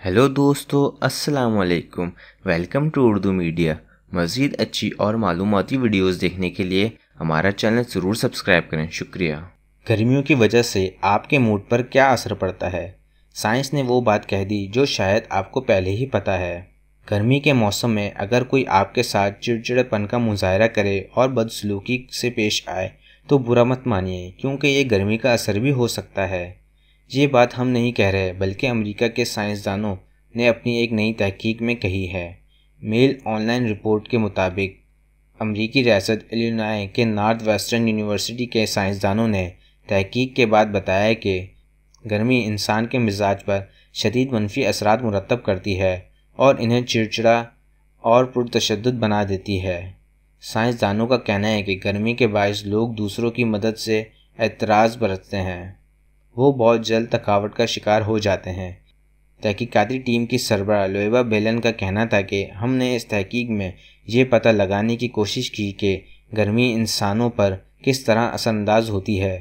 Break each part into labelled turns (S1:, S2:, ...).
S1: Hello दोस्तों, अस्सलाम वालेकुम। Welcome to Urdu media. मज़ीद अच्छी और मालूमाती वीडियोस देखने के लिए हमारा चैनल ज़रूर सब्सक्राइब करें। शुक्रिया।
S2: गर्मियों की वजह से आपके मूड पर क्या असर पड़ता है? साइंस ने वो बात कह दी जो शायद आपको पहले ही पता है। गर्मी के मौसम में अगर कोई आपके साथ चिड़चिड़ेपन का मुजाहरा करे और बदसलूकी से पेश आए तो बुरा मत मानिए, क्योंकि ये गर्मी का असर भी हो सकता है। ये बात हम नहीं कह रहे, बल्कि अमेरिका के साइंसदानों ने अपनी एक नई तहकीक में कही है। मेल ऑनलाइन रिपोर्ट के मुताबिक अमेरिकी रियासत इलिनॉय के नॉर्थ वेस्टर्न यूनिवर्सिटी के साइंसदानों ने तहकीक के बाद बताया कि गर्मी इंसान के मिजाज पर शदीद मनफी असरात मुरतब करती है और इन्हें चिड़चिड़ा और पुरतशद्दुद बना देती है। साइंसदानों का कहना है कि गर्मी के बायस लोग दूसरों की मदद से एतराज़ बरतते हैं। वो बहुत जल्द थकावट का शिकार हो जाते हैं। तहकीकाती टीम की सरबराह लोएबा बेलन का कहना था कि हमने इस तहकीक में ये पता लगाने की कोशिश की कि गर्मी इंसानों पर किस तरह असरअंदाज होती है।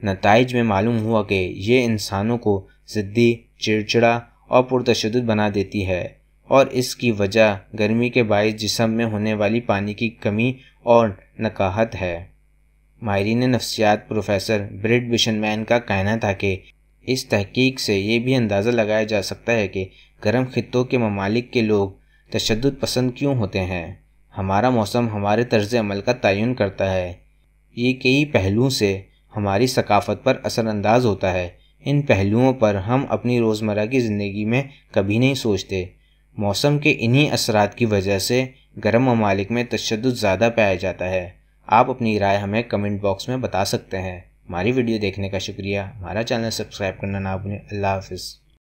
S2: नताइज में मालूम हुआ कि ये इंसानों को ज़िद्दी, चिड़चिड़ा और पुरतशद्दुद बना देती है, और इसकी वजह गर्मी के बायस जिस्म में होने वाली पानी की कमी और नकाहत है। माहिरीन नफ्सियात प्रोफेसर ब्रेट बिशनमैन का कहना था कि इस तहकीक से ये भी अंदाज़ा लगाया जा सकता है कि गर्म खित्तों के ममालिक के लोग तशद्दुद पसंद क्यों होते हैं। हमारा मौसम हमारे तर्ज़ अमल का तयन करता है। ये कई पहलुओं से हमारी सकाफ़त पर असरअंदाज होता है। इन पहलुओं पर हम अपनी रोज़मर्रा की ज़िंदगी में कभी नहीं सोचते। मौसम के इन्हीं असरात की वजह से गर्म ममालिक में तशद्दुद ज़्यादा पाया जाता है। आप अपनी राय हमें कमेंट बॉक्स में बता सकते हैं। हमारी वीडियो देखने का शुक्रिया। हमारा चैनल सब्सक्राइब करना ना भूलें। अल्लाह हाफ़िज़।